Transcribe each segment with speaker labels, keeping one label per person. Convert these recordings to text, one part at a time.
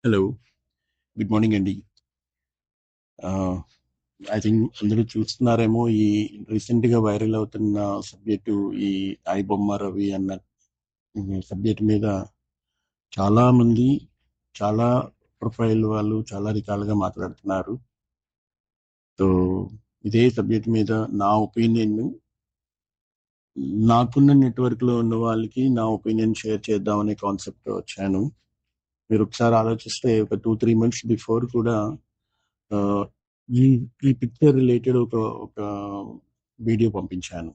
Speaker 1: Hello. Good morning అండి. I think అందరూ చూస్తున్నారేమో ఈ రీసెంట్ గా వైరల్ అవుతున్న సబ్జెక్టు, ఈ ఐబొమ్మ రవి అన్న సబ్జెక్ట్ మీద చాలా మంది, చాలా ప్రొఫైల్ వాళ్ళు చాలా రకాలుగా మాట్లాడుతున్నారు. సో ఇదే సబ్జెక్ట్ మీద నా ఒపీనియన్, నాకున్న నెట్వర్క్ లో ఉన్న వాళ్ళకి నా ఒపీనియన్ షేర్ చేద్దామనే కాన్సెప్ట్ తో వచ్చాను. మీరు ఒకసారి ఆలోచిస్తే ఒక 2-3 months బిఫోర్ కూడా ఆ, ఈ ఈ పిక్చర్ రిలేటెడ్ ఒక ఒక వీడియో పంపించాను.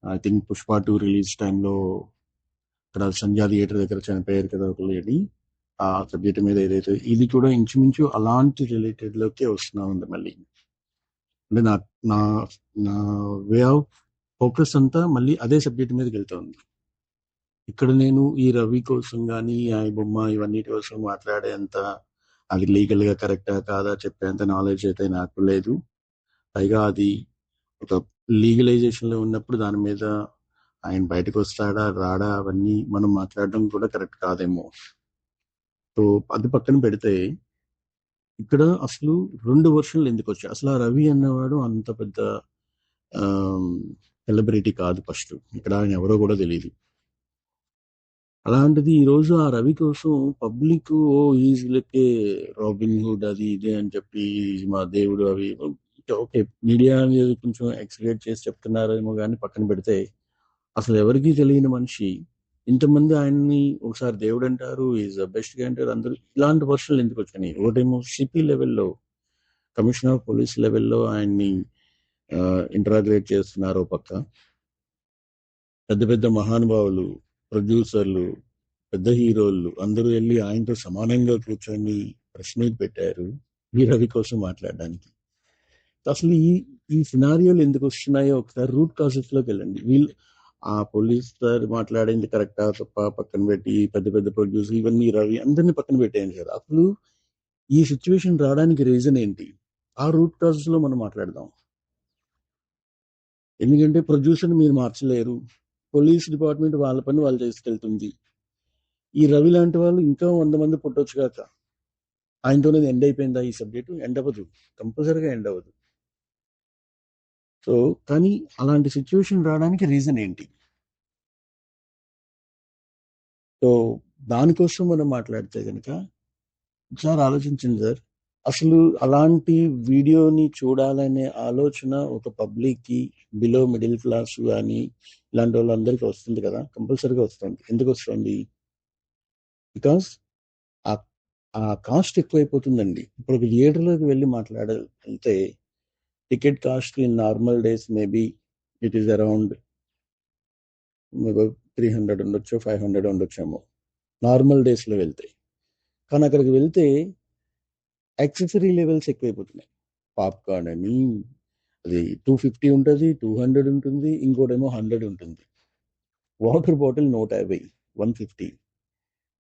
Speaker 1: ఐ థింక్ పుష్ప 2 రిలీజ్ టైంలో ఇక్కడ సంధ్యా థియేటర్ దగ్గర చనిపోయారు కదా ఒక లేడీ. ఆ సబ్జెక్ట్ మీద ఏదైతే ఇది కూడా ఇంచుమించు అలాంటి రిలేటెడ్ లోకే వస్తున్నా ఉంది మళ్ళీ. అంటే నా నా నా వే ఆఫ్ ఫోకస్ అంతా మళ్ళీ అదే సబ్జెక్ట్ మీదకి వెళ్తుంది. ఇక్కడ నేను ఈ రవి కోసం కానీ ఈ బొమ్మ ఇవన్నిటి కోసం మాట్లాడేంత, అది లీగల్ గా కరెక్టా కాదా చెప్పేంత నాలెడ్జ్ అయితే నాకు లేదు. పైగా అది ఒక లీగలైజేషన్ లో ఉన్నప్పుడు దాని మీద ఆయన బయటకు వస్తాడా రాడా అవన్నీ మనం మాట్లాడడం కూడా కరెక్ట్ కాదేమో. సో అది పక్కన పెడితే ఇక్కడ అసలు 2 వర్షన్లు ఎందుకు వచ్చాయి? అసలు ఆ రవి అన్నవాడు అంత పెద్ద సెలబ్రిటీ కాదు. ఫస్ట్ ఇక్కడ ఆయన ఎవరో కూడా తెలియదు. అలాంటిది ఈ రోజు ఆ రవి కోసం పబ్లిక్ ఓ ఈజ్ లెక్కే రాబిన్ హుడ్ అది ఇదే అని చెప్పి మా దేవుడు అవి ఓకే, మీడియా కొంచెం ఎక్స్గ్రేట్ చేసి చెప్తున్నారేమో కానీ పక్కన పెడితే అసలు ఎవరికీ తెలియని మనిషి ఇంతమంది ఆయన్ని ఒకసారి దేవుడు అంటారు, ఈజ్ ద బెస్ట్ గా అంటారు. అందరూ ఇలాంటి వర్షన్లు ఎందుకు వచ్చినాయి? ఒకటేమో సిపి లెవెల్లో, కమిషనర్ ఆఫ్ పోలీస్ లెవెల్లో ఆయన్ని ఇంటరాగ్రేట్ చేస్తున్నారు. ఓ పక్క పెద్ద పెద్ద మహానుభావులు, ప్రొడ్యూసర్లు, పెద్ద హీరోలు అందరూ వెళ్ళి ఆయనతో సమానంగా కూర్చొని ప్రెస్ మీట్ పెట్టారు ఈ రవి కోసం మాట్లాడడానికి. అసలు ఈ ఈ సినారియోలు ఎందుకు వస్తున్నాయో ఒకసారి రూట్ కాజెస్ లోకి వెళ్ళండి. వీళ్ళు ఆ పోలీస్ సార్ మాట్లాడింది కరెక్టా తప్ప పక్కన పెట్టి పెద్ద పెద్ద ప్రొడ్యూసర్ ఇవన్నీ రవి అందరినీ పక్కన పెట్టేయండి సార్. అసలు ఈ సిచ్యువేషన్ రావడానికి రీజన్ ఏంటి? ఆ రూట్ కాజెస్ లో మనం మాట్లాడదాం. ఎందుకంటే ప్రొడ్యూసర్ మీరు మార్చలేరు, పోలీస్ డిపార్ట్మెంట్ వాళ్ళ పని వాళ్ళు చేసుకెళ్తుంది. ఈ రవి లాంటి వాళ్ళు ఇంకా 100 మంది పుట్టొచ్చు కాక. ఆయనతోనే ఎండ్ అయిపోయిందా ఈ సబ్జెక్టు? ఎండ్ అవ్వదు, కంపల్సరీగా ఎండ్ అవ్వదు. సో కానీ అలాంటి సిచ్యువేషన్ రావడానికి రీజన్ ఏంటి? సో దానికోసం మనం మాట్లాడితే కనుక ఒకసారి ఆలోచించండి సార్. అసలు అలాంటి వీడియోని చూడాలనే ఆలోచన ఒక పబ్లిక్ కి, బిలో మిడిల్ క్లాస్ కానీ ఇలాంటి వాళ్ళందరికీ వస్తుంది కదా, కంపల్సరీగా వస్తుంది. ఎందుకు వస్తుంది? బికాస్ ఆ ఆ కాస్ట్ ఎక్కువైపోతుందండి. ఇప్పుడు ఒక థియేటర్లోకి వెళ్ళి వెళ్తే ticket cost in normal days maybe it is around 300 ఉండొచ్చు, 500 ఉండొచ్చేమో నార్మల్ డేస్ లో వెళ్తే. కానీ అక్కడికి వెళ్తే యాక్సెసరీ లెవెల్స్ ఎక్కువైపోతున్నాయి. పాప్కార్న్ అని అది 250 ఉంటుంది, 200 ఉంటుంది, ఇంకోటేమో 100 ఉంటుంది. Water bottle 150, 150.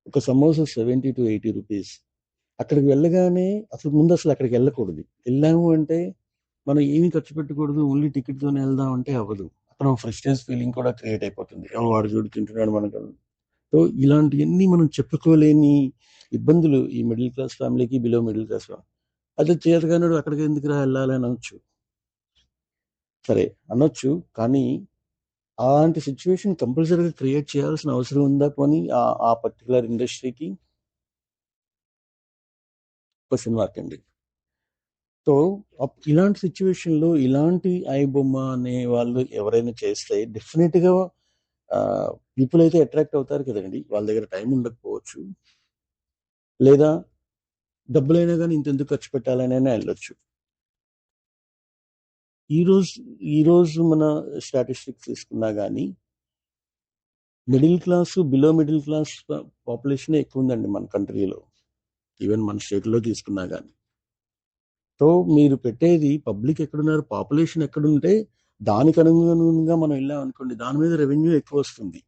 Speaker 1: ఒక సమోసా 70 to 80 రూపీస్. అక్కడికి వెళ్ళగానే అసలు అక్కడికి వెళ్ళకూడదు. వెళ్ళాము అంటే మనం ఏమి ఖర్చు పెట్టకూడదు, ఓన్లీ టికెట్ తోనే వెళ్దాం అంటే అవ్వదు. అక్కడ ఫ్రెష్నెస్ ఫీలింగ్ కూడా క్రియేట్ అయిపోతుంది. వాడు చూడు తింటున్నాడు మనకు. సో ఇలాంటివన్నీ మనం చెప్పుకోలేని ఇబ్బందులు ఈ మిడిల్ క్లాస్ ఫ్యామిలీకి, బిలో మిడిల్ క్లాస్ ఫ్యామిలీ. అదే చేతగానుడు అక్కడికి ఎందుకురా వెళ్ళాలి అని అనొచ్చు, సరే అనొచ్చు. కానీ అలాంటి సిచ్యువేషన్ కంపల్సరీగా క్రియేట్ చేయాల్సిన అవసరం ఉందా కొని ఆ పర్టికులర్ ఇండస్ట్రీకి? క్వశ్చన్ మార్క్ అండి. సో ఇలాంటి సిచ్యువేషన్ లో ఇలాంటి ఐబొమ్మ అనే వాళ్ళు ఎవరైనా చేస్తే డెఫినెట్ గా పీపుల్ అయితే అట్రాక్ట్ అవుతారు కదండి. వాళ్ళ దగ్గర టైం ఉండకపోవచ్చు, లేదా డబ్బులైనా కానీ ఇంతెందుకు ఖర్చు పెట్టాలని వెళ్ళొచ్చు. ఈ రోజు ఈ రోజు మన స్టాటిస్టిక్స్ తీసుకున్నా కానీ middle class, below middle class population ఎక్కువ ఉందండి మన కంట్రీలో. ఈవెన్ మన స్టేట్ లో తీసుకున్నా కానీ. సో మీరు పెట్టేది పబ్లిక్ ఎక్కడున్నారు, పాపులేషన్ ఎక్కడుంటే దానికి అనుగుణంగా మనం వెళ్ళాం అనుకోండి, దాని మీద రెవెన్యూ ఎక్కువ వస్తుంది.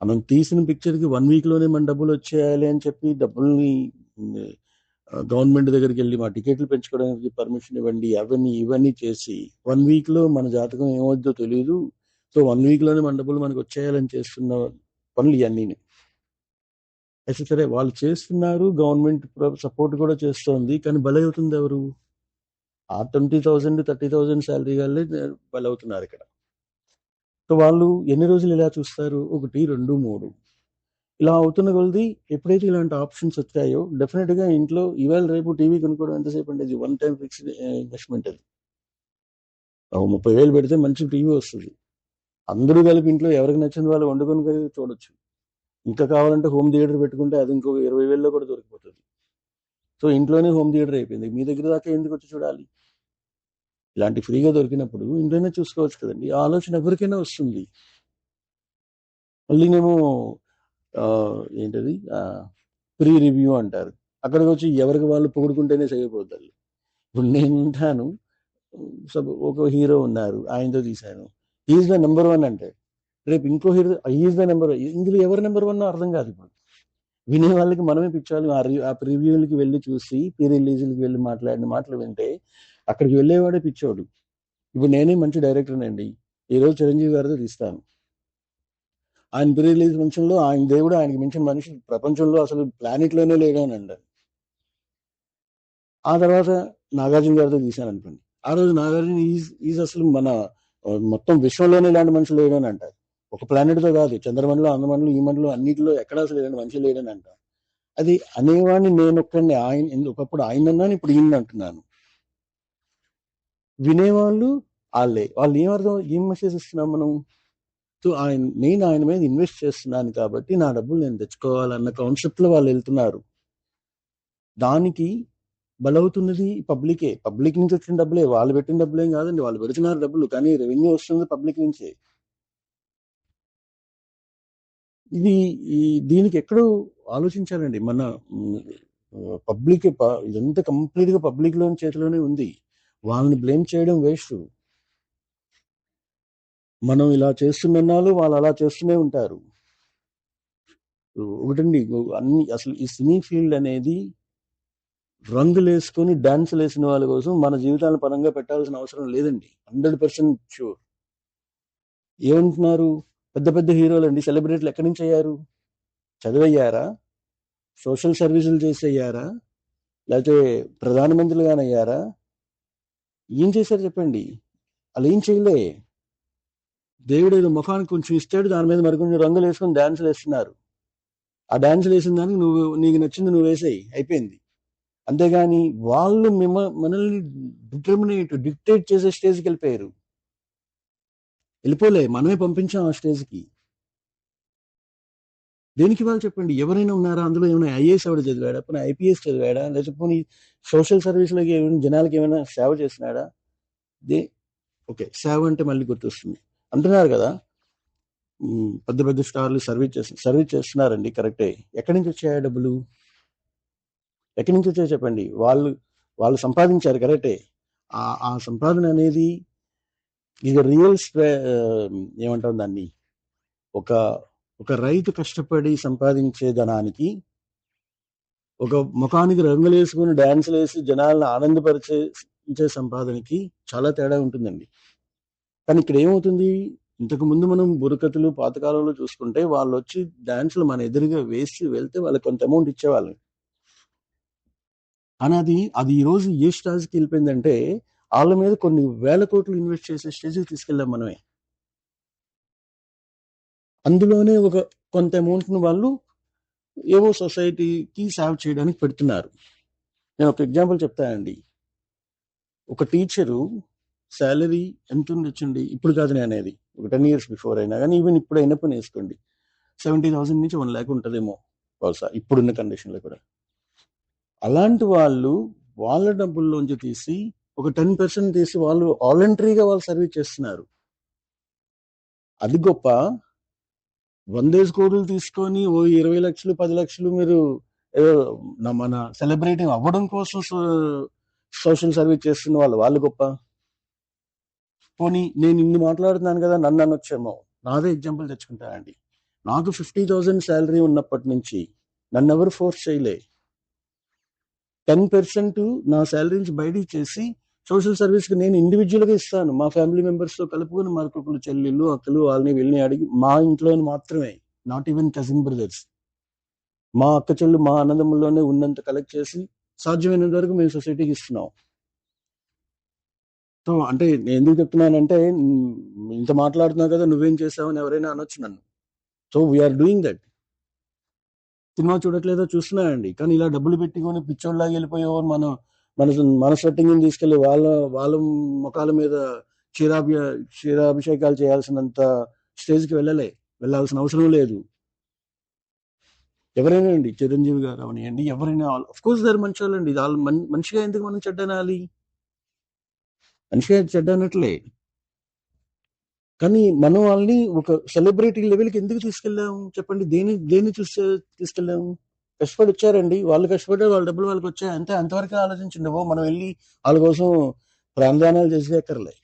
Speaker 1: మనం తీసిన పిక్చర్ కి 1 week లోనే మన డబ్బులు వచ్చేయాలి అని చెప్పి డబ్బుల్ని గవర్నమెంట్ దగ్గరికి వెళ్ళి మా టికెట్లు పెంచుకోవడానికి పర్మిషన్ ఇవ్వండి, అవన్నీ ఇవన్నీ చేసి 1 week లో మన జాతకం ఏమవుద్దో తెలియదు. సో 1 week లోనే మన డబ్బులు మనకు వచ్చేయాలని చేస్తున్న పనులు ఇవన్నీ. అయితే సరే వాళ్ళు చేస్తున్నారు, గవర్నమెంట్ సపోర్ట్ కూడా చేస్తోంది, కానీ బలవుతుంది ఎవరు? ఆ 20,000 30,000 శాలరీ వాళ్ళే బలవుతున్నారు ఇక్కడ. సో వాళ్ళు ఎన్ని రోజులు ఇలా చూస్తారు? 1 2 3 ఇలా అవుతున్న కొలది ఎప్పుడైతే ఇలాంటి ఆప్షన్స్ వచ్చాయో డెఫినెట్ గా ఇంట్లో ఇవాళ రేపు టీవీ కొనుక్కోవడం ఎంతసేపు అంటే వన్ టైం ఫిక్స్డ్ ఇన్వెస్ట్మెంట్. అది 30,000 పెడితే మంచి టీవీ వస్తుంది. అందరూ కలిపి ఇంట్లో ఎవరికి నచ్చింది వాళ్ళు వండుకొని చూడొచ్చు. ఇంకా కావాలంటే హోమ్ థియేటర్ పెట్టుకుంటే అది ఇంకో 20,000లో కూడా దొరికిపోతుంది. సో ఇంట్లోనే హోమ్ థియేటర్ అయిపోయింది. మీ దగ్గర దాకా ఎందుకు వచ్చి చూడాలి? ఇలాంటి ఫ్రీగా దొరికినప్పుడు ఇంట్లోనే చూసుకోవచ్చు కదండి. ఆ ఆలోచన ఎవరికైనా వస్తుంది. మళ్ళీ నేను ఏంటది ప్రీ రివ్యూ అంటారు. అక్కడికి వచ్చి ఎవరికి వాళ్ళు పొగుడుకుంటేనే సరిపోతారు. ఇప్పుడు నేను ఉంటాను, ఒక హీరో ఉన్నారు, ఆయనతో తీశాను, ఈజ్ ద నెంబర్ 1 అంటే రేపు ఇంకో హీరో ఈజ్ ద నెంబర్ 1. ఇందులో ఎవరు నెంబర్ 1 అర్థం కాదు. ఇప్పుడు వినే వాళ్ళకి మనమే పిచ్చాలి. ఆ ప్రివ్యూలకి వెళ్ళి చూసి ప్రీ రిలీజ్లకి వెళ్ళి మాట్లాడిన మాటలు వింటే అక్కడికి వెళ్ళేవాడే పిచ్చోడు. ఇప్పుడు నేనే మంచి డైరెక్టర్నండి, ఈరోజు చిరంజీవి గారితో తీస్తాను. ఆయన ప్రీ రిలీజ్ ఫంక్షన్లో ఆయన దేవుడు, ఆయనకి మించిన మనిషి ప్రపంచంలో అసలు ప్లానెట్లోనే లేడు అని అంటారు. ఆ తర్వాత నాగార్జున గారితో తీశాను అనుకోండి, ఆ రోజు నాగార్జున ఈజ్ అసలు మన మొత్తం విశ్వంలోనే ఇలాంటి మనుషులు లేడు అని అంటారు. ఒక ప్లానెట్తో కాదు, చంద్రమండలం, అందమండలం, ఈ మండలం అన్నింటిలో ఎక్కడ అసలు ఇలాంటి మనుషులు లేడని అంటారు. అది అనేవాడిని నేను ఒక్కడిని. ఆయన ఒకప్పుడు ఆయన అన్నాను, ఇప్పుడు ఈయన అంటున్నాను. వినేవాళ్ళు వాళ్ళే. వాళ్ళు ఏం మెసేజ్ ఇస్తున్నాం మనం? సో నేను ఆయన మీద ఇన్వెస్ట్ చేస్తున్నాను కాబట్టి నా డబ్బులు నేను తెచ్చుకోవాలన్న కాన్సెప్ట్లో వాళ్ళు వెళ్తున్నారు. దానికి బలవుతున్నది పబ్లికే. పబ్లిక్ నుంచి వచ్చిన డబ్బులే, వాళ్ళు పెట్టిన డబ్బులేం కాదండి. వాళ్ళు పెడుతున్నారు డబ్బులు, కానీ రెవెన్యూ వస్తుంది పబ్లిక్ నుంచే. ఇది దీనికి ఎక్కడో ఆలోచించాలండి. మన పబ్లిక్ ఇదంతా కంప్లీట్ గా పబ్లిక్ లోని చేతిలోనే ఉంది. వాళ్ళని బ్లేమ్ చేయడం వేస్ట్. మనం ఇలా చేస్తున్నారు, వాళ్ళు అలా చేస్తూనే ఉంటారు. ఒకటండి, అన్ని అసలు ఈ సినీ ఫీల్డ్ అనేది రంగులు వేసుకొని డాన్సులు వేసిన వాళ్ళ కోసం మన జీవితాలను పరంగా పెట్టాల్సిన అవసరం లేదండి. 100% షూర్. ఏమంటున్నారు? పెద్ద పెద్ద హీరోలు అండి, సెలబ్రిటీలు ఎక్కడి నుంచి అయ్యారు? చదివయ్యారా? సోషల్ సర్వీసులు చేసి అయ్యారా? లేకపోతే ప్రధానమంత్రులుగానయ్యారా? ఏం చేశారు చెప్పండి? అలా ఏం చేయలే. దేవుడు ఏదో ముఖానికి కొంచెం ఇస్తాడు, దాని మీద మరికొంచెం రంగులు వేసుకొని డాన్సులు వేస్తున్నారు. ఆ డాన్సులు వేసిన దానికి నీకు నచ్చింది నువ్వు వేసేయి, అయిపోయింది. అంతేగాని వాళ్ళు మనల్ని డిక్టేట్ చేసే స్టేజ్కి వెళ్ళిపోయారు. వెళ్ళిపోలే, మనమే పంపించాం ఆ స్టేజ్కి. దేనికి వాళ్ళు చెప్పండి? ఎవరైనా ఉన్నారా అందులో? ఏమైనా ఐఏఎస్ ఎవరు చదివాడా? పోనీ ఐపీఎస్ చదివాడా? లేకపోతే సోషల్ సర్వీస్లోకి ఏమైనా జనాలకి ఏమైనా సేవ చేసినాడా? ఓకే, సేవ అంటే మళ్ళీ గుర్తొస్తుంది అంటున్నారు కదా, పెద్ద పెద్ద స్టార్లు సర్వీస్ చేస్తున్నారండి, కరెక్టే. ఎక్కడి నుంచి వచ్చాయా డబ్బులు? ఎక్కడి నుంచి వచ్చాయో చెప్పండి. వాళ్ళు సంపాదించారు, కరెక్టే. ఆ సంపాదన అనేది ఇది రియల్ ఏమంటాం దాన్ని, ఒక రైతు కష్టపడి సంపాదించే ధనానికి, ఒక ముఖానికి రంగులు వేసుకుని డాన్సులు వేసి జనాలను ఆనందపరిచే సంపాదనకి చాలా తేడా ఉంటుందండి. కానీ ఇక్కడ ఏమవుతుంది, ఇంతకు ముందు మనం బుర్రకథలు పాతకాలంలో చూసుకుంటే వాళ్ళు వచ్చి డాన్సులు మన ఎదురుగా వేసి వెళ్తే వాళ్ళకి కొంత అమౌంట్ ఇచ్చేవాళ్ళు. కానీ అది ఈ రోజు ఏ స్టేజ్కి వెళ్ళిపోయిందంటే వాళ్ళ మీద కొన్ని వేల కోట్లు ఇన్వెస్ట్ చేసే స్టేజ్కి తీసుకెళ్ళాం మనమే. అందులోనే ఒక కొంత అమౌంట్ను వాళ్ళు ఏవో సొసైటీకి సేవ్ చేయడానికి పెడుతున్నారు. నేను ఒక ఎగ్జాంపుల్ చెప్తానండి. ఒక టీచరు శాలరీ ఎంత ఉండొచ్చండి, ఇప్పుడు కాదు నేను అనేది, ఒక 10 years బిఫోర్ అయినా కానీ, ఈవెన్ ఇప్పుడు అయినప్పుడు వేసుకోండి, 70,000 నుంచి 1 lakh ఉంటుందేమో బహుశా ఇప్పుడున్న కండిషన్లో కూడా. అలాంటి వాళ్ళు వాళ్ళ డబ్బుల్లోంచి తీసి ఒక 10% తీసి వాళ్ళు వాలంటరీగా వాళ్ళు సర్వీస్ చేస్తున్నారు. అది గొప్ప. 100 కోట్లు తీసుకొని ఓ 20 లక్షలు 10 లక్షలు మీరు మన సెలబ్రిటీ అవ్వడం కోసం సోషల్ సర్వీస్ చేస్తున్న వాళ్ళు గొప్ప. పోనీ నేను ఇన్ని మాట్లాడుతున్నాను కదా, నన్ను అనొచ్చేమో. నాదే ఎగ్జాంపుల్ తెచ్చుకుంటానండి. నాకు 50,000 శాలరీ ఉన్నప్పటి నుంచి నన్ను ఎవరు ఫోర్స్ చేయలే. 10% నా శాలరీ నుంచి బయటికి చేసి సోషల్ సర్వీస్కి నేను ఇండివిజువల్గా ఇస్తాను. మా ఫ్యామిలీ మెంబర్స్తో కలుపుకొని మా కొడుకులు, చెల్లెళ్ళు, అక్కలు వాళ్ళని వెళ్ళి అడిగి, మా ఇంట్లో మాత్రమే, నాట్ ఈవెన్ కజిన్ బ్రదర్స్, మా అక్క చెల్లు మా అన్నదమ్ముల్లోనే ఉన్నంత కలెక్ట్ చేసి సాధ్యమైనంత వరకు మేము సొసైటీకి ఇస్తున్నాం. సో అంటే నేను ఎందుకు చెప్తున్నానంటే ఇంత మాట్లాడుతున్నావు కదా నువ్వేం చేసావని ఎవరైనా అనొచ్చు నన్ను. So we're doing that. Cinema చూడట్లేదో చూస్తున్నానండి, కానీ ఇలా డబ్బులు పెట్టుకొని పిచ్చోళ్ళలాగా వెళ్ళిపోయేవో మన మన మన సెట్టింగ్ తీసుకెళ్లి వాళ్ళ వాళ్ళ ముఖాల మీద క్షీరాభిషేకాలు చేయాల్సినంత స్టేజ్కి వెళ్ళాల్సిన అవసరం లేదు. ఎవరైనా అండి, చిరంజీవి గారు అవనివ్వండి, ఎవరైనా ఆఫ్ కోర్స్ దాని మంచి వాళ్ళండి. వాళ్ళు మనిషిగా ఎందుకు మనం చెడ్డనాలి? మనిషిగా చెడ్డనట్లే, కానీ మనం వాళ్ళని ఒక సెలబ్రిటీ లెవెల్కి ఎందుకు తీసుకెళ్ళాము చెప్పండి? దేన్ని చూస్తే తీసుకెళ్ళాము? కష్టపడి వచ్చారండి, వాళ్ళు కష్టపడ్డారు, వాళ్ళ డబ్బులు వాళ్ళకి వచ్చాయి అంతే. అంతవరకు ఆలోచించండి. మనం వెళ్ళి వాళ్ళ కోసం ప్రాణదానాలు చేసే అక్కర్లే.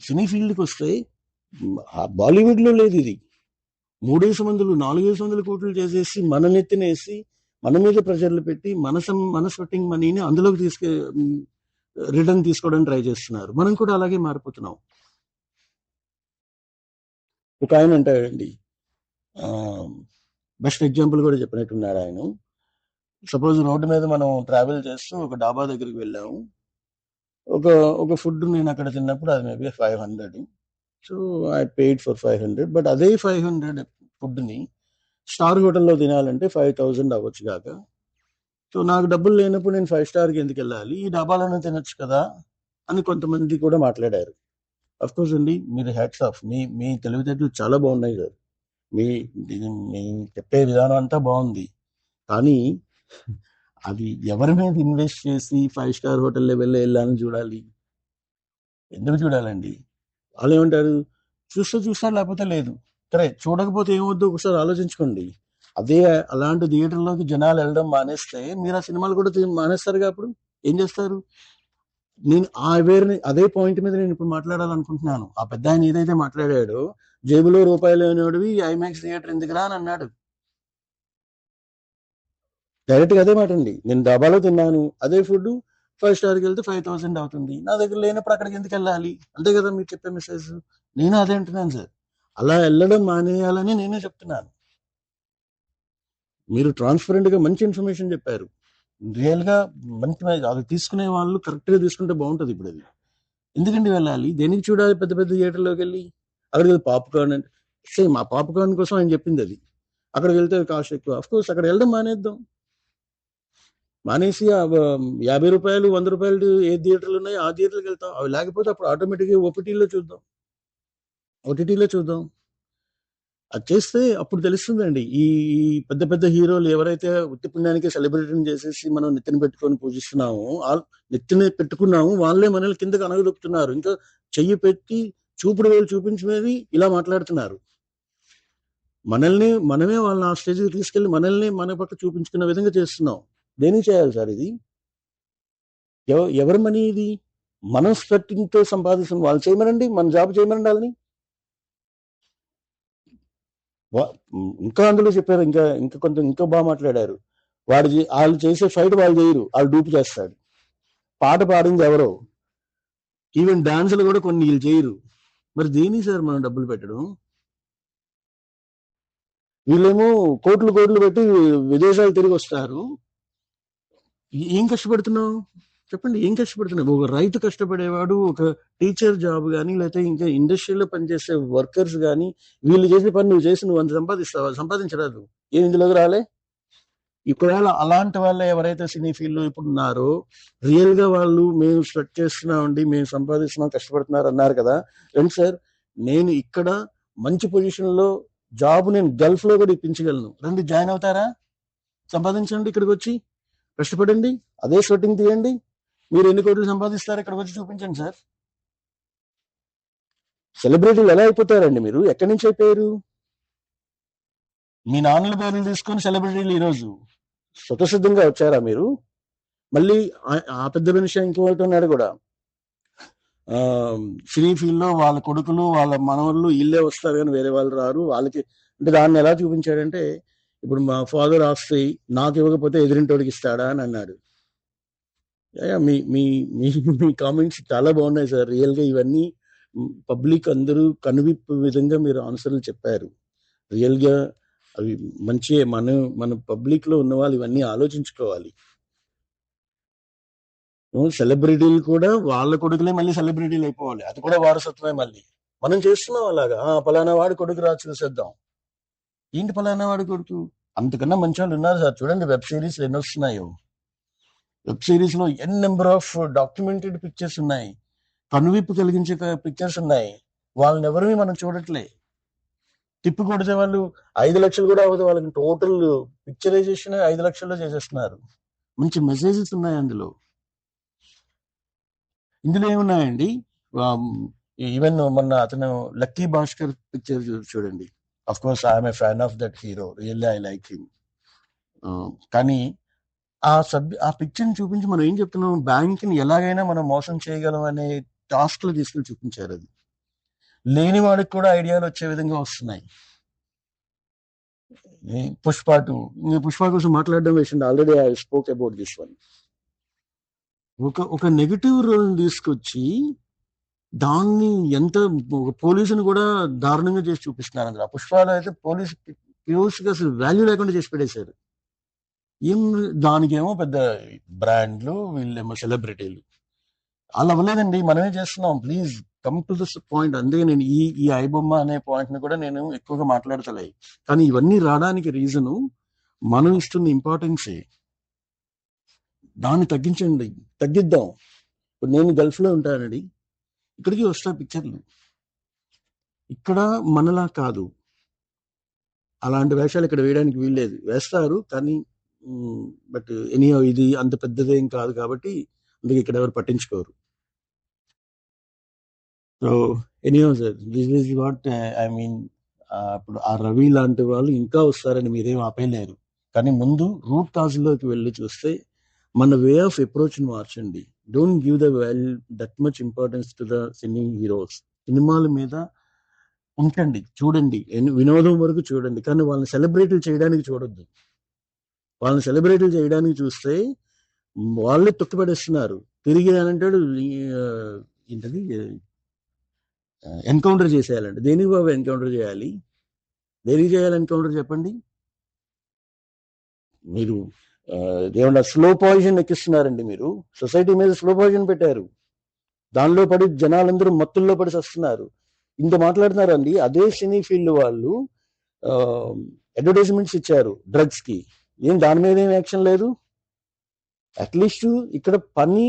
Speaker 1: సినీ ఫీల్డ్కి వస్తే బాలీవుడ్ లో లేదు ఇది. 400 కోట్లు చేసేసి మన నెత్తినేసి మన మీద ప్రెషర్లు పెట్టి మన స్వెట్టింగ్ మనీని అందులోకి రిటర్న్ తీసుకోవడానికి ట్రై చేస్తున్నారు. మనం కూడా అలాగే మారిపోతున్నాం. ఒక ఆయన అంటాడండి, బెస్ట్ ఎగ్జాంపుల్ కూడా చెప్పినట్టున్నాడు ఆయన. సపోజ్ రోడ్డు మీద మనం ట్రావెల్ చేస్తూ ఒక డాబా దగ్గరికి వెళ్ళాము. ఒక ఫుడ్ నేను అక్కడ తిన్నప్పుడు అది maybe 500. So I paid for 500. But అదే 500 ఫుడ్ని స్టార్ హోటల్లో తినాలంటే 5000 అవ్వచ్చు కాక. సో నాకు డబ్బులు లేనప్పుడు నేను 5 స్టార్కి ఎందుకు వెళ్ళాలి, ఈ డాబాలోనే తినొచ్చు కదా అని కొంతమంది కూడా మాట్లాడారు. అఫ్ కోర్స్ అండి, మీరు హ్యాట్స్ ఆఫ్. మీ తెలివితేటలు చాలా బాగున్నాయి సార్. మీ చెప్పే విధానం అంతా బాగుంది, కానీ అది ఎవరి మీద ఇన్వెస్ట్ చేసి 5 స్టార్ హోటల్ లెవెల్లో వెళ్ళాలని చూడాలి? ఎందుకు చూడాలండి? వాళ్ళు ఏమంటారు, చూస్తా లేకపోతే లేదు. సరే, చూడకపోతే ఏమవుద్దో ఒకసారి ఆలోచించుకోండి. అలాంటి థియేటర్లోకి జనాలు వెళ్ళడం మానేస్తే మీరు ఆ సినిమాలు కూడా మానేస్తారు. అప్పుడు ఏం చేస్తారు? నేను అదే పాయింట్ మీద నేను ఇప్పుడు మాట్లాడాలనుకుంటున్నాను. ఆ పెద్ద ఆయన ఏదైతే మాట్లాడాడో, జేబులో రూపాయలు అనేవాడివి ఐమాక్స్ థియేటర్ ఎందుకురా అని అన్నాడు. డైరెక్ట్ గా అదే మాట అండి. నేను డాబాలో తిన్నాను, అదే ఫుడ్ 5 స్టార్కి వెళ్తే 5000 అవుతుంది. నా దగ్గర లేనప్పుడు అక్కడికి ఎందుకు వెళ్ళాలి? అంతే కదా మీరు చెప్పే మెసేజ్. నేను అదే అంటున్నాను సార్. అలా వెళ్ళడం మానేయాలని నేనే చెప్తున్నాను. మీరు ట్రాన్స్పరెంట్ గా మంచి ఇన్ఫర్మేషన్ చెప్పారు. రియల్ గా మంచి, అది తీసుకునే వాళ్ళు కరెక్ట్ గా తీసుకుంటే బాగుంటది. ఇప్పుడు అది ఎందుకండి వెళ్ళాలి? దేనికి చూడాలి పెద్ద పెద్ద థియేటర్లోకి వెళ్ళి? అక్కడికి పాప్కార్న్ అంటే సేమ్ ఆ పాప్కార్న్ కోసం ఆయన చెప్పింది అది. అక్కడికి వెళ్తే కాస్ట్ ఎక్కువ. అఫ్ కోర్స్ అక్కడ వెళ్ళడం మానేసి 50 రూపాయలు 100 రూపాయలు ఏ థియేటర్లు ఉన్నాయో ఆ థియేటర్కి వెళ్తాం. అవి లేకపోతే అప్పుడు ఆటోమేటిక్గా ఓటీటీలో చూద్దాం. అది చేస్తే అప్పుడు తెలుస్తుందండి. ఈ పెద్ద పెద్ద హీరోలు ఎవరైతే ఉత్తి పుణ్యానికి సెలబ్రిటీని చేసేసి మనం నెత్తిన పెట్టుకొని పూజిస్తున్నామో, నెత్తిన పెట్టుకున్నాము, వాళ్ళే మనల్ని కిందకి అనగదొక్కుతున్నారు. ఇంకా చెయ్యి పెట్టి చూపుడు వేలు చూపించినది ఇలా మాట్లాడుతున్నారు. మనమే వాళ్ళని ఆ స్టేజ్కి తీసుకెళ్లి మనల్ని మన పక్క చూపించుకున్న విధంగా చేస్తున్నాం. దేనికి చేయాలి సార్ ఇది? ఎవరి మనీ ఇది? మనం స్వెట్టింగ్తో సంపాదిస్తున్న వాళ్ళు చేయమనండి, మన జాబ్ చేయమనండి వాళ్ళని. ఇంకా అందులో చెప్పారు, ఇంకా బాగా మాట్లాడారు. వాళ్ళు చేసే ఫైట్ వాళ్ళు చేయరు, వాళ్ళు డూపు చేస్తాడు. పాట పాడింది ఎవరో, ఈవెన్ డాన్సులు కూడా కొన్ని వీళ్ళు చేయరు. మరి దేని సార్ మనం డబ్బులు పెట్టడం? వీళ్ళేమో కోట్లు పెట్టి విదేశాలు తిరిగి వస్తారు. ఏం కష్టపడుతున్నావు చెప్పండి? ఏం కష్టపడుతున్నావు? ఒక రైతు కష్టపడేవాడు, ఒక టీచర్ జాబ్ కానీ, లేకపోతే ఇంకా ఇండస్ట్రీలో పనిచేసే వర్కర్స్ కానీ, వీళ్ళు చేసే పని నువ్వు అంత సంపాదిస్తావా? సంపాదించరాదు. ఏం ఇందులోకి రాలే? ఒకవేళ అలాంటి వాళ్ళే ఎవరైతే సినీ ఫీల్డ్ లో ఇప్పుడు ఉన్నారో, రియల్ గా వాళ్ళు మేము స్వెట్ చేస్తున్నామండి, మేము సంపాదిస్తున్నాం, కష్టపడుతున్నారు అన్నారు కదా. రండి సార్, నేను ఇక్కడ మంచి పొజిషన్ లో జాబ్ నేను గల్ఫ్ లో కూడా ఇప్పించగలను, రండి జాయిన్ అవుతారా? సంపాదించండి, ఇక్కడికి వచ్చి కష్టపడండి, అదే స్వెట్టింగ్ తీయండి, మీరు ఎన్ని కోట్లు సంపాదిస్తారు ఇక్కడికి వచ్చి చూపించండి సార్. సెలబ్రిటీలు ఎలా అయిపోతారండి? మీరు ఎక్కడి నుంచి అయిపోయారు? మీ నాన్నల పేర్లు తీసుకొని సెలబ్రిటీలు ఈరోజు స్వతసిద్ధంగా వచ్చారా మీరు? మళ్ళీ ఆ పెద్ద మనిషి ఇంకోతున్నాడు కూడా, సినీ ఫీల్డ్ లో వాళ్ళ కొడుకులు వాళ్ళ మనవళ్ళు ఇల్లే వస్తారు కానీ వేరే వాళ్ళు రారు వాళ్ళకి. అంటే దాన్ని ఎలా చూపించాడంటే, ఇప్పుడు మా ఫాదర్ ఆస్తి నాకు ఇవ్వకపోతే ఎదిరింటోడికి ఇస్తాడా అని అన్నాడు. మీ మీ మీ కామెంట్స్ చాలా బాగున్నాయి సార్. రియల్ గా ఇవన్నీ పబ్లిక్ అందరూ కనువిప్పు విధంగా మీరు ఆన్సర్లు చెప్పారు. రియల్గా అవి మంచి మన పబ్లిక్ లో ఉన్న వాళ్ళు ఇవన్నీ ఆలోచించుకోవాలి. సెలబ్రిటీలు కూడా వాళ్ళ కొడుకులే మళ్ళీ సెలబ్రిటీలు అయిపోవాలి, అది కూడా వారసత్వమే. మళ్ళీ మనం చేస్తున్నాం అలాగా, పలానా వాడి కొడుకు రా చూసేద్దాం. ఏంటి పలానా వాడి కొడుకు? అంతకన్నా మంచి వాళ్ళు ఉన్నారు సార్. చూడండి వెబ్ సిరీస్ ఎన్ని వస్తున్నాయో. వెబ్ సిరీస్ లో ఎన్ నెంబర్ ఆఫ్ డాక్యుమెంటెడ్ పిక్చర్స్ ఉన్నాయి, కనువిప్పు కలిగించే పిక్చర్స్ ఉన్నాయి. వాళ్ళని ఎవరిని మనం చూడట్లే. తిప్పి కొడితే వాళ్ళు 5 లక్షలు కూడా అవ్వదు వాళ్ళకి. టోటల్ పిక్చరైజేషన్ 5 లక్షల్లో చేసేస్తున్నారు. మంచి మెసేజెస్ ఉన్నాయి అందులో. ఇందులో ఏమున్నాయండి? ఈవెన్ మొన్న అతను లక్కీ భాస్కర్ పిక్చర్ చూడండి. Of course I'm a fan of that hero, really I like him. కానీ ఆ పిక్చర్ని చూపించి మనం ఏం చెప్తున్నాం? బ్యాంక్ని ఎలాగైనా మనం మోసం చేయగలం అనే టాస్క్లో తీసుకెళ్ళి చూపించారు. అది లేని వాడికి కూడా ఐడియాలు వచ్చే విధంగా వస్తున్నాయి. పుష్ప 2, పుష్ప కోసం మాట్లాడడం వేసింది. Already I spoke about this one. ఒక నెగటివ్ రోల్ తీసుకొచ్చి దాన్ని ఎంత పోలీసుని కూడా దారుణంగా చేసి చూపిస్తున్నారు. అందులో పుష్పాలు అయితే పోలీసు గా అసలు వాల్యూ లేకుండా చేసి పెట్టేశారు. ఏం దానికేమో పెద్ద బ్రాండ్లు, వీళ్ళేమో సెలబ్రిటీలు. అలా అవ్వలేదండి, మనమే చేస్తున్నాం. Please come to this point. అందుకే నేను ఈ ఐబొమ్మ అనే పాయింట్ ని కూడా నేను ఎక్కువగా మాట్లాడతలే. కానీ ఇవన్నీ రావడానికి రీజను మనం ఇస్తున్న ఇంపార్టెన్సే. దాన్ని తగ్గిద్దాం. ఇప్పుడు నేను గల్ఫ్ లో ఉంటానండి, ఇక్కడికి వస్తా పిక్చర్లు. ఇక్కడ మనలా కాదు, అలాంటి వేషాలు ఇక్కడ వేయడానికి వీల్లేదు. వేస్తారు కానీ బట్ ఎనీహౌ ఇది అంత పెద్దదేం కాదు కాబట్టి అందుకే ఇక్కడ ఎవరు పట్టించుకోరు. So anyhow sir, this is what I mean. ఇప్పుడు ఆ రవి లాంటి వాళ్ళు ఇంకా వస్తారని మీరేం ఆపేయలేరు. కానీ ముందు రూట్ కాజ్ లోకి వెళ్ళి చూస్తే మన వే ఆఫ్ అప్రోచ్ ని మార్చండి. Don't give the that much importance to the cine heroes. సినిమాల మీద ఉంచండి, చూడండి, వినోదం వరకు చూడండి, కానీ వాళ్ళని సెలబ్రేట్లు చేయడానికి చూడొద్దు. వాళ్ళని సెలబ్రేట్లు చేయడానికి చూస్తే వాళ్ళే తొక్కిపడేస్తున్నారు. తిరిగి అంటాడు ఏంటది, ఎన్కౌంటర్ చేసేయాలండి. దేనికి బాబు ఎన్కౌంటర్ చేయాలి? దేనికి చేయాలి ఎన్కౌంటర్ చెప్పండి? మీరు ఏమన్నా స్లో పాయిజన్ ఎక్కిస్తున్నారండి. మీరు సొసైటీ మీద స్లో పాయిజన్ పెట్టారు, దానిలో పడి జనాలందరూ మత్తుల్లో పడి వస్తున్నారు. ఇంత మాట్లాడుతున్నారండి. అదే సినీ ఫీల్డ్ వాళ్ళు అడ్వర్టైజ్మెంట్స్ ఇచ్చారు డ్రగ్స్ కి. ఏం దాని మీద ఏం యాక్షన్ లేదు? అట్లీస్ట్ ఇక్కడ పని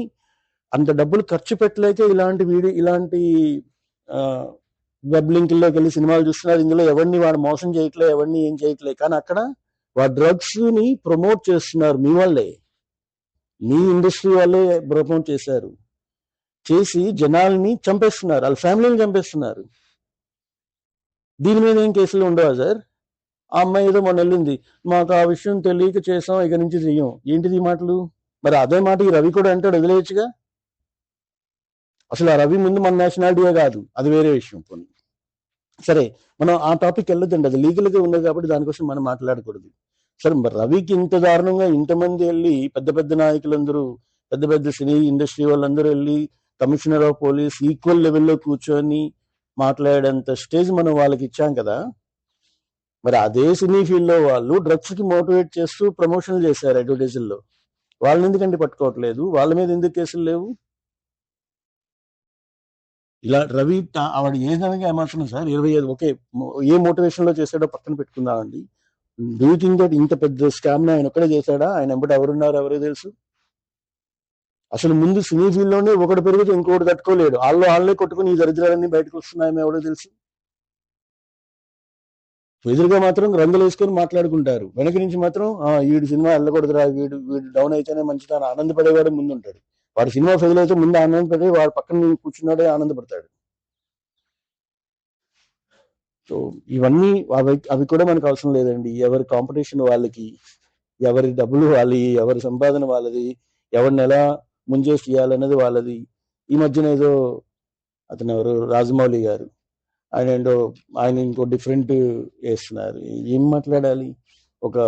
Speaker 1: అంత డబ్బులు ఖర్చు పెట్టలేక ఇలాంటి వెబ్ లింకుల్లోకి వెళ్ళి సినిమాలు చూస్తున్నారు. ఇందులో ఎవరిని వాడు మోసం చేయట్లే, ఎవరిని ఏం చేయట్లే. కానీ అక్కడ వాడు డ్రగ్స్ ని ప్రమోట్ చేస్తున్నారు. మీ వాళ్ళే, మీ ఇండస్ట్రీ వాళ్ళే ప్రమోట్ చేశారు. చేసి జనాల్ని చంపేస్తున్నారు, వాళ్ళ ఫ్యామిలీని చంపేస్తున్నారు. దీని మీద ఏం కేసులు ఉండవా సార్? ఆ అమ్మాయి ఏదో మొన్న వెళ్ళింది, మాకు ఆ విషయం తెలియక చేసాం, ఇక నుంచి చెయ్యం. ఏంటిది ఈ మాటలు? మరి అదే మాట ఈ రవి కూడా అంటాడు, వదిలేయచ్చుగా. అసలు ఆ రవి ముందు మన నేషనాలిటీయే కాదు, అది వేరే విషయం. కొన్ని సరే, మనం ఆ టాపిక్ వెళ్ళొద్దండి, అది లీగల్ గా ఉంది కాబట్టి దానికోసం మనం మాట్లాడకూడదు. సరే, మరి రవికి ఇంత దారుణంగా ఇంతమంది వెళ్ళి, పెద్ద పెద్ద నాయకులందరూ, పెద్ద పెద్ద సినీ ఇండస్ట్రీ వాళ్ళందరూ వెళ్ళి కమిషనర్ ఆఫ్ పోలీస్ ఈక్వల్ లెవెల్లో కూర్చొని మాట్లాడేంత స్టేజ్ మనం వాళ్ళకి ఇచ్చాం కదా. మరి అదే సినీ ఫీల్డ్ లో వాళ్ళు డ్రగ్స్ కి మోటివేట్ చేస్తూ ప్రమోషన్లు చేశారు అడ్వర్టైజుల్లో. వాళ్ళని ఎందుకంటే పట్టుకోవట్లేదు? వాళ్ళ మీద ఎందుకు కేసులు లేవు? ఇలా రవి ఆవిడ ఏదనగా ఏమాత్రం సార్ 25, ఓకే, ఏ మోటివేషన్ లో చేశాడో పక్కన పెట్టుకుందామండి. డూ యూ థింక్ దట్ ఇంత పెద్ద స్కామ్ ని ఆయన ఒక్కడే చేశాడా? ఆయన ఎంబటి ఎవరున్నారు, ఎవరో తెలుసు. అసలు ముందు సినీ ఫీల్డ్ లోనే ఒకటి పెరిగితే ఇంకొకటి తట్టుకోలేడు. వాళ్ళే కొట్టుకుని ఈ దరిద్రాలన్నీ బయటకు వస్తున్నాయని ఎవరో తెలుసు. ఎదురుగా మాత్రం రంగులు వేసుకొని మాట్లాడుకుంటారు, వెనక నుంచి మాత్రం వీడి సినిమా వెళ్ళకూడదురా, వీడు డౌన్ అయితేనే మంచిది అని ఆనందపడేవాడు ముందు ఉంటాడు. వాడు సినిమా ఫెయిల్ అయితే ముందు ఆనందపడి వాడు పక్కన కూర్చున్నాడే ఆనందపడతాడు. సో ఇవన్నీ అవి కూడా మనకు అవసరం లేదండి. ఎవరి కాంపిటీషన్ వాళ్ళకి, ఎవరి డబ్బులు వాళ్ళవి, ఎవరి సంపాదన వాళ్ళది, ఎవరిని ఎలా ముంచేసి తీయాలన్నది వాళ్ళది. ఈ మధ్యన ఏదో అతను ఎవరు, రాజమౌళి గారు, ఆయన ఇంకో డిఫరెంట్ వేస్తున్నారు. ఏం మాట్లాడాలి? ఒక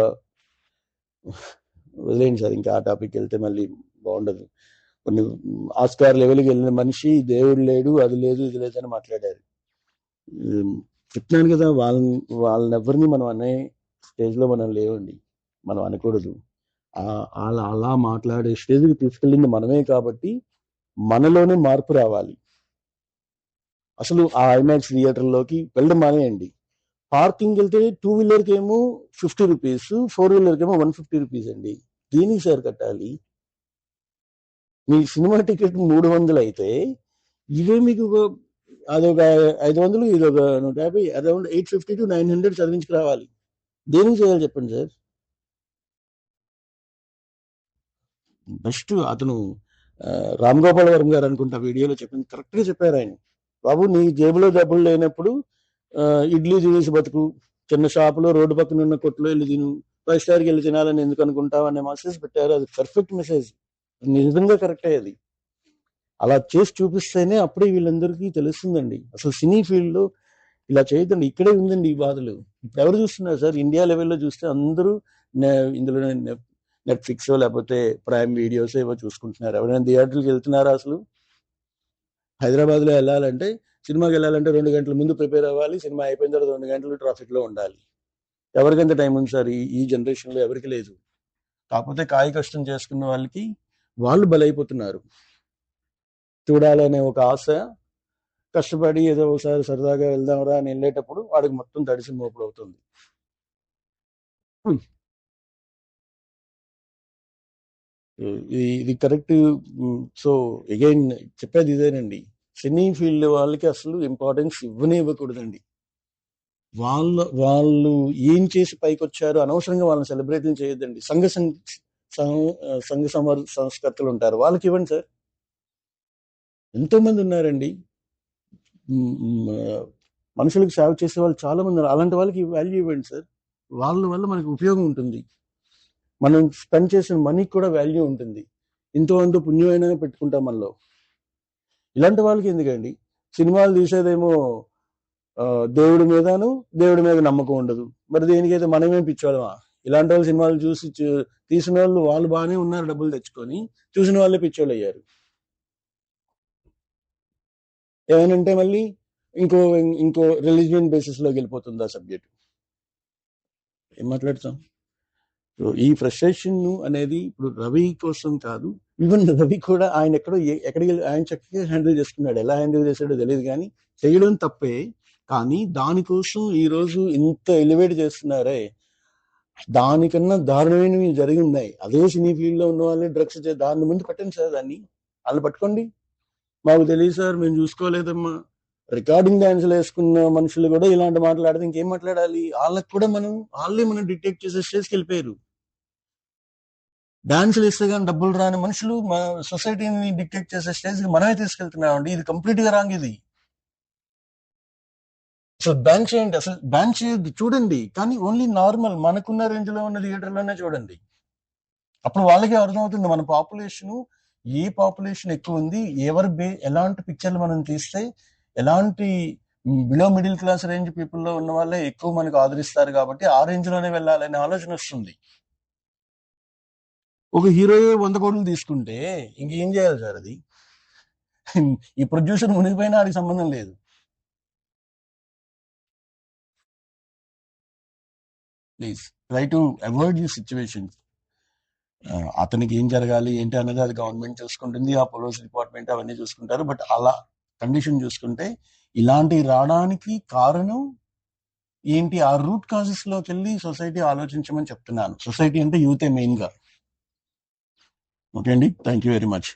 Speaker 1: వదిలేండి సార్, ఇంకా ఆ టాపిక్ వెళ్తే మళ్ళీ బాగుండదు. కొన్ని ఆస్కార్ లెవెల్కి వెళ్ళిన మనిషి దేవుడు లేడు, అది లేదు, ఇది లేదని మాట్లాడారు. చెప్తున్నాను కదా, వాళ్ళెవరిని మనం అనే స్టేజ్ లో మనం లేవండి. మనం అనకూడదు. అలా మాట్లాడే స్టేజ్కి తీసుకెళ్ళింది మనమే కాబట్టి మనలోనే మార్పు రావాలి. అసలు ఆ ఐమాక్స్ థియేటర్లోకి వెళ్ళడం మానేయండి. పార్కింగ్ వెళ్తే 2 వీలర్కి ఏమో 50 రూపీస్, 4 వీలర్కి ఏమో 150 రూపీస్ అండి. దేనికి సార్ కట్టాలి? మీ సినిమా టికెట్ 300 అయితే ఇవే మీకు అదొక 500, ఇదొక 150, అరౌండ్ 850 to 900 చదివించుకు రావాలి. దేనికి చేయాలి చెప్పండి సార్? బెస్ట్ అతను రామ్ గోపాల్ వర్మ గారు అనుకుంటా వీడియోలో చెప్పింది కరెక్ట్ గా చెప్పారు ఆయన. బాబు, నీ జేబులో డబ్బులు లేనప్పుడు ఇడ్లీ తినేసి బతుకు, చిన్న షాపులో రోడ్డు పక్కన ఉన్న కొట్లో వెళ్ళి తిను, 5 స్టార్కి వెళ్ళి తినాలని ఎందుకు అనుకుంటావు అనే మెసేజ్ పెట్టారు. అది పర్ఫెక్ట్ మెసేజ్, నిజంగా కరెక్టే. అది అలా చేసి చూపిస్తేనే అప్పుడే వీళ్ళందరికీ తెలుస్తుందండి. అసలు సినీ ఫీల్డ్ లో ఇలా చేయదండి. ఇక్కడే ఉందండి ఈ బాధలు. ఇప్పుడు ఎవరు చూస్తున్నారు సార్? ఇండియా లెవెల్లో చూస్తే అందరూ ఇందులో నెట్ఫ్లిక్స్ లేకపోతే ప్రైమ్ వీడియోస్ ఏవో చూసుకుంటున్నారు. ఎవరైనా థియేటర్కి వెళ్తున్నారా? అసలు హైదరాబాద్ లో వెళ్ళాలంటే, సినిమాకి వెళ్ళాలంటే 2 గంటల ముందు ప్రిపేర్ అవ్వాలి. సినిమా అయిపోయిన తర్వాత 2 గంటలు ట్రాఫిక్ లో ఉండాలి. ఎవరికంత టైం ఉంది సార్? ఈ జనరేషన్ లో ఎవరికి లేదు. కాకపోతే కాయ కష్టం చేసుకున్న వాళ్ళకి వాళ్ళు బలైపోతున్నారు. చూడాలనే ఒక ఆశ, కష్టపడి ఏదో ఒకసారి సరదాగా వెళ్దాంరా అని వెళ్ళేటప్పుడు వాడికి మొత్తం తడిసి మోపుడు అవుతుంది. ఇది కరెక్ట్. సో అగైన్ చెప్పేది ఇదేనండి, సినీ ఫీల్డ్ వాళ్ళకి అసలు ఇంపార్టెన్స్ ఇవ్వకూడదండి. వాళ్ళు ఏం చేసి పైకి వచ్చారు అనవసరంగా వాళ్ళని సెలబ్రేట్ చేయొద్దండి. సంఘ సంస్కర్తలు ఉంటారు, వాళ్ళకి ఇవ్వండి సార్. ఎంతో మంది ఉన్నారండి, మనుషులకు సేవ చేసే వాళ్ళు చాలా మంది ఉన్నారు. అలాంటి వాళ్ళకి వాల్యూ ఇవ్వండి సార్. వాళ్ళ వల్ల మనకి ఉపయోగం ఉంటుంది. మనం స్పెండ్ చేసిన మనీకి కూడా వాల్యూ ఉంటుంది. ఇంతో అంతో పుణ్యమైనా పెట్టుకుంటాం మనలో. ఇలాంటి వాళ్ళకి ఎందుకండి? సినిమాలు తీసేదేమో దేవుడి మీద నమ్మకం ఉండదు. మరి దేనికైతే మనమేం పిచ్చోళ్ళమా? ఇలాంటి వాళ్ళు సినిమాలు చూసి తీసిన వాళ్ళు బాగానే ఉన్నారు, డబ్బులు తెచ్చుకొని, చూసిన వాళ్ళే పిచ్చోళ్ళు అయ్యారు. ఏమనంటే మళ్ళీ ఇంకో రిలీజియన్ బేసిస్ లోకి వెళ్ళిపోతుంది ఆ సబ్జెక్ట్. ఏం మాట్లాడతాం? ఈ ఫ్రస్ట్రేషన్ అనేది ఇప్పుడు రవి కోసం కాదు. ఈవెన్ రవి కూడా ఆయన ఎక్కడికి ఆయన చక్కగా హ్యాండిల్ చేసుకున్నాడు. ఎలా హ్యాండిల్ చేశాడో తెలియదు, కానీ చేయడం తప్పే. కానీ దానికోసం ఈ రోజు ఇంత ఎలివేట్ చేస్తున్నారే, దానికన్నా దారుణమైనవి జరిగి ఉన్నాయి. అదే సినీ ఫీల్డ్ లో ఉన్న వాళ్ళే డ్రగ్స్ దాని ముందు పెట్టండి సార్. దాన్ని వాళ్ళు పట్టుకోండి. మాకు తెలియదు సార్, మేము చూసుకోలేదమ్మా. రికార్డింగ్ డాన్సులు వేసుకున్న మనుషులు కూడా ఇలాంటి మాట్లాడితే ఇంకేం మాట్లాడాలి? వాళ్ళే మనం డిటెక్ట్ చేసే స్టేజ్కి వెళ్ళిపోయారు. డాన్సులు ఇస్తే కానీ డబ్బులు రాని మనుషులు సొసైటీని డిక్టేట్ చేసే స్టేజ్ మనమే తీసుకెళ్తున్నామండి. ఇది కంప్లీట్ గా రాంగ్. ఇది అసలు బ్యాన్ చేయండి, అసలు బ్యాన్ చేయొద్దు. చూడండి, కానీ ఓన్లీ నార్మల్ మనకున్న రేంజ్ లో ఉన్న థియేటర్లోనే చూడండి. అప్పుడు వాళ్ళకి అర్థమవుతుంది మన పాపులేషన్, ఏ పాపులేషన్ ఎక్కువ ఉంది, ఎలాంటి పిక్చర్లు మనం తీస్తే ఎలాంటి below middle class range people లో ఉన్న వాళ్ళే ఎక్కువ మనకు ఆదరిస్తారు, కాబట్టి ఆ రేంజ్ లోనే వెళ్ళాలనే ఆలోచన వస్తుంది. ఒక హీరో 100 కోట్లు తీసుకుంటే ఇంకేం చేయాలి సార్? అది ఈ ప్రొడ్యూసర్ మునిగిపోయినా వాడికి సంబంధం లేదు. Please try to avoid these situations. అతనికి ఏం జరగాలి ఏంటి అనేది అది గవర్నమెంట్ చూసుకుంటుంది, ఆ పోలీస్ డిపార్ట్మెంట్ అవన్నీ చూసుకుంటారు. బట్ అలా కండిషన్ చూసుకుంటే ఇలాంటివి రావడానికి కారణం ఏంటి? ఆ రూట్ కాజెస్ లోకి వెళ్ళి సొసైటీ ఆలోచించమని చెప్తున్నాను. సొసైటీ అంటే యూతే మెయిన్ గా. ఓకే అండి, థ్యాంక్ యూ వెరీ మచ్.